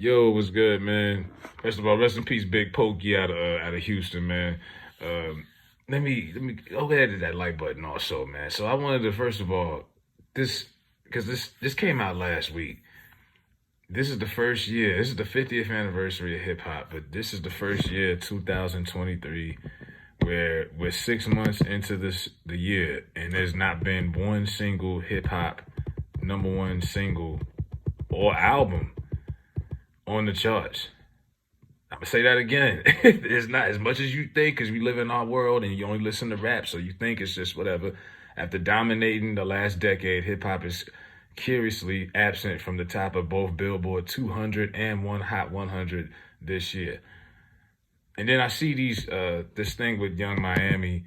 Yo, what's good, man? First of all, rest in peace, Big Pokey out of Houston, man. Um, let me go ahead to that like button also, man. So I wanted to first of all this because this came out last week. This is the first year. This is the 50th anniversary of hip hop, but this is the first year, 2023, where we're 6 months into the year, and there's not been one single hip hop number one single or album on the charts. I'm gonna say that again. It's not as much as you think, because we live in our world and you only listen to rap, so you think it's just whatever. After dominating the last decade, hip hop is curiously absent from the top of both Billboard 200 and One Hot 100 this year. And then I see this thing with Young Miami,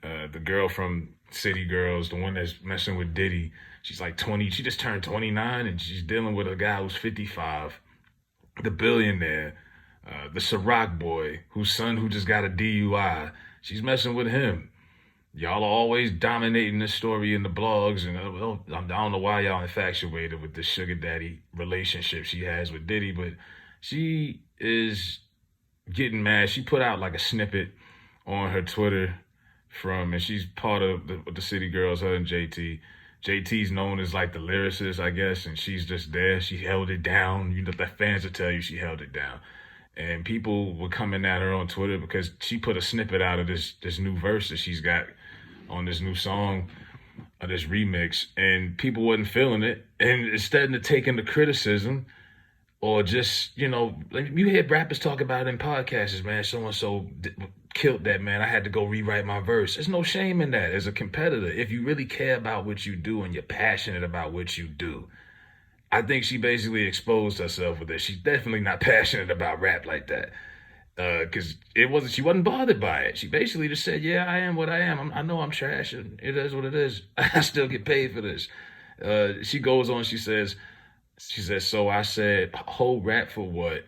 the girl from City Girls, the one that's messing with Diddy. She's like 20. She just turned 29, and she's dealing with a guy who's 55, the billionaire, the Ciroc boy, whose son who just got a DUI. She's messing with him. Y'all are always dominating this story in the blogs, and I don't know why y'all infatuated with the sugar daddy relationship she has with Diddy, but she is getting mad. She put out like a snippet on her Twitter and she's part of the City Girls, her and JT. JT's known as like the lyricist, I guess, and she's just there. She held it down. You know, the fans will tell you she held it down. And people were coming at her on Twitter because she put a snippet out of this new verse that she's got on this new song, or this remix, and people wasn't feeling it. And instead of taking the criticism, or just, like you hear rappers talk about it in podcasts, man, so-and-so killed that, man. I had to go rewrite my verse. There's no shame in that as a competitor. If you really care about what you do and you're passionate about what you do. I think she basically exposed herself with this. She's definitely not passionate about rap like that. Because she wasn't bothered by it. She basically just said, yeah, I am what I am. I know I'm trash, and it is what it is. I still get paid for this. She goes on, she says, so I said, whole rap for what?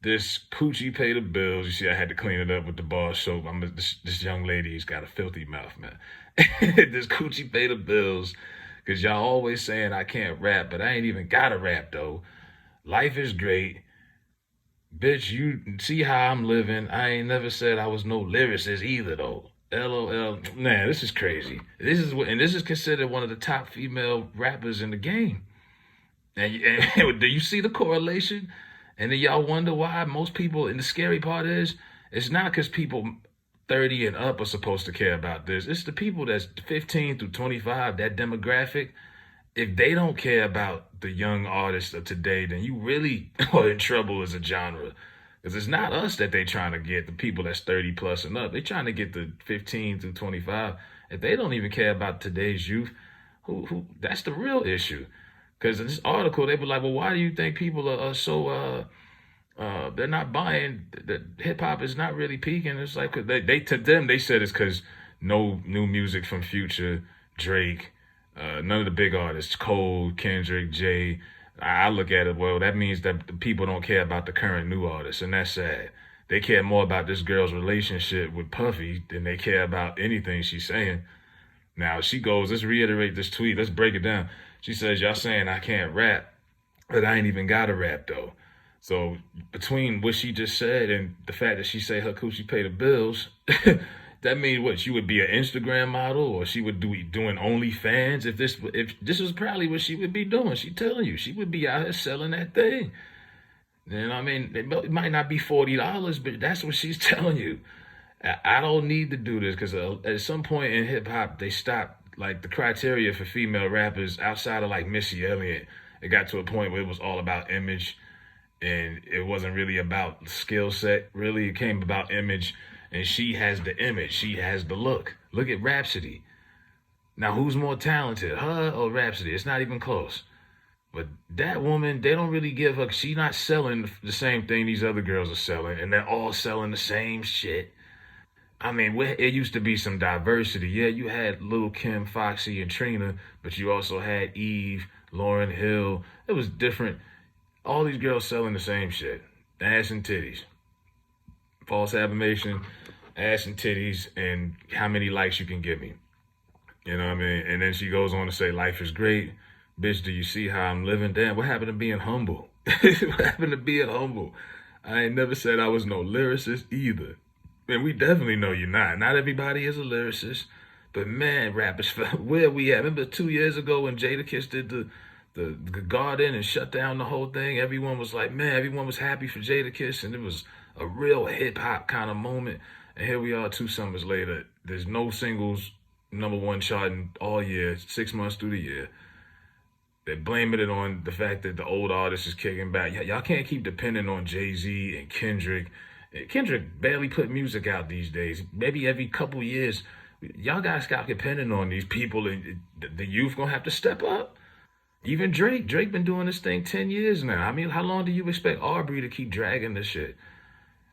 This coochie pay the bills. You see, I had to clean it up with the bar soap. This young lady's got a filthy mouth, man. This coochie pay the bills. Because y'all always saying I can't rap, but I ain't even got to rap, though. Life is great. Bitch, you see how I'm living. I ain't never said I was no lyricist either, though. LOL. Man, this is crazy. This is considered one of the top female rappers in the game. And do you see the correlation? And then y'all wonder why most people, and the scary part is, it's not because people 30 and up are supposed to care about this. It's the people that's 15 through 25, that demographic. If they don't care about the young artists of today, then you really are in trouble as a genre. Because it's not us that they trying to get, the people that's 30 plus and up. They trying to get the 15 through 25. If they don't even care about today's youth, who that's the real issue. Because in this article, they were like, well, why do you think people are so they're not buying, that hip hop is not really peaking? It's like they to them they said it's because no new music from Future, Drake, none of the big artists, Cole, Kendrick, Jay. I look at it, well, that means that the people don't care about the current new artists, and that's sad. They care more about this girl's relationship with Puffy than they care about anything she's saying. Now she goes, let's reiterate this tweet, let's break it down. She says, y'all saying I can't rap, but I ain't even gotta rap though. So between what she just said and the fact that she say her coochie pay the bills, that means what? She would be an Instagram model, or she would doing OnlyFans. If this was probably what she would be doing, she telling you she would be out here selling that thing. And I mean, it might not be $40, but that's what she's telling you. I don't need to do this because at some point in hip hop, they stopped, like, the criteria for female rappers outside of like Missy Elliott. It got to a point where it was all about image, and it wasn't really about skill set. Really, it came about image, and she has the image. She has the look. Look at Rhapsody. Now, who's more talented, her or Rhapsody? It's not even close. But that woman, they don't really give her. She's not selling the same thing these other girls are selling, and they're all selling the same shit. I mean, it used to be some diversity. Yeah, you had Lil' Kim, Foxy, and Trina, but you also had Eve, Lauryn Hill. It was different. All these girls selling the same shit. Ass and titties. False affirmation, ass and titties, and how many likes you can give me. You know what I mean? And then she goes on to say, life is great. Bitch, do you see how I'm living? Damn, what happened to being humble? What happened to being humble? I ain't never said I was no lyricist either. And we definitely know you're not. Not everybody is a lyricist. But man, rappers, where we at? Remember 2 years ago when Jadakiss did the Garden and shut down the whole thing? Everyone was like, man, everyone was happy for Jadakiss, and it was a real hip hop kind of moment. And here we are 2 summers later. There's no singles #1 charting all year, 6 months through the year. They're blaming it on the fact that the old artist is kicking back. Y'all can't keep depending on Jay-Z and Kendrick. Kendrick barely put music out these days. Maybe every couple years, y'all guys got depending on these people, and the youth gonna have to step up. Even Drake been doing this thing 10 years now. I mean, how long do you expect Aubrey to keep dragging this shit?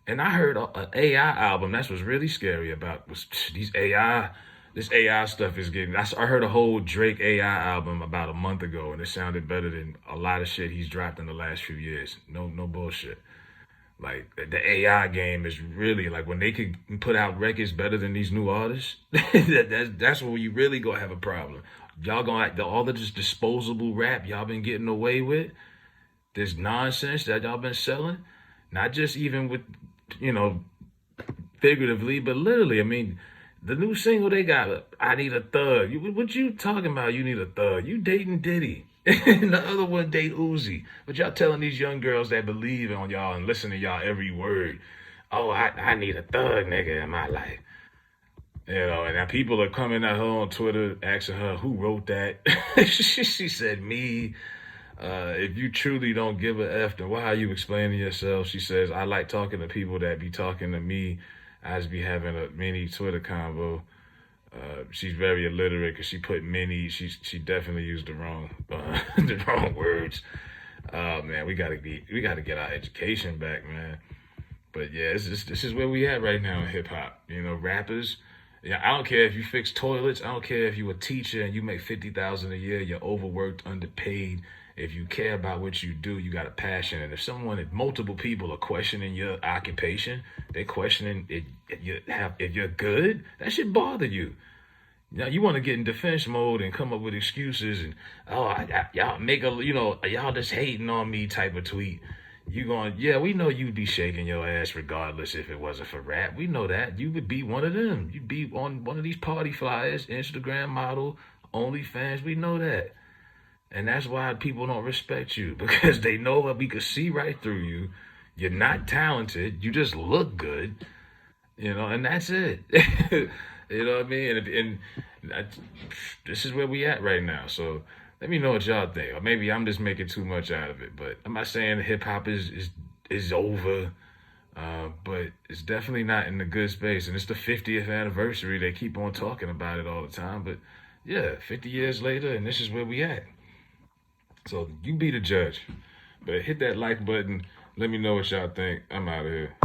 And I heard an AI album. That's what's really scary about was these AI. This AI stuff is getting. I heard a whole Drake AI album about a month ago, and it sounded better than a lot of shit he's dropped in the last few years. No bullshit. Like the AI game is really like when they could put out records better than these new artists. That's where you really gonna have a problem. Y'all gonna like all the just disposable rap y'all been getting away with. This nonsense that y'all been selling, not just even with you know figuratively, but literally. I mean, the new single they got, I Need a Thug. What you talking about? You need a thug. You dating Diddy. And the other one date Uzi. But y'all telling these young girls that believe on y'all and listen to y'all every word, oh, I need a thug nigga in my life. You know, and now people are coming at her on Twitter asking her who wrote that. She said, me. If you truly don't give a F, then why are you explaining yourself? She says, I like talking to people that be talking to me. I just be having a mini Twitter convo. She's very illiterate because she put mini. She definitely used the wrong the wrong words. Man, we gotta get our education back, man. But yeah, this is where we at right now in hip hop. You know, rappers. Yeah, I don't care if you fix toilets. I don't care if you a teacher and you make 50,000 a year. You're overworked, underpaid. If you care about what you do, you got a passion. And if multiple people are questioning your occupation, they questioning if you're good, that should bother you. Now you want to get in defense mode and come up with excuses and y'all make y'all just hating on me type of tweet. You going, yeah, we know you'd be shaking your ass regardless if it wasn't for rap. We know that. You would be one of them. You'd be on one of these party flyers, Instagram model, OnlyFans. We know that. And that's why people don't respect you because they know that we could see right through you. You're not talented. You just look good, and that's it. You know what I mean? And this is where we at right now. So let me know what y'all think. Or maybe I'm just making too much out of it. But I'm not saying hip hop is over. But it's definitely not in the good space. And it's the 50th anniversary. They keep on talking about it all the time. But yeah, 50 years later, and this is where we at. So you be the judge. But hit that like button. Let me know what y'all think. I'm out of here.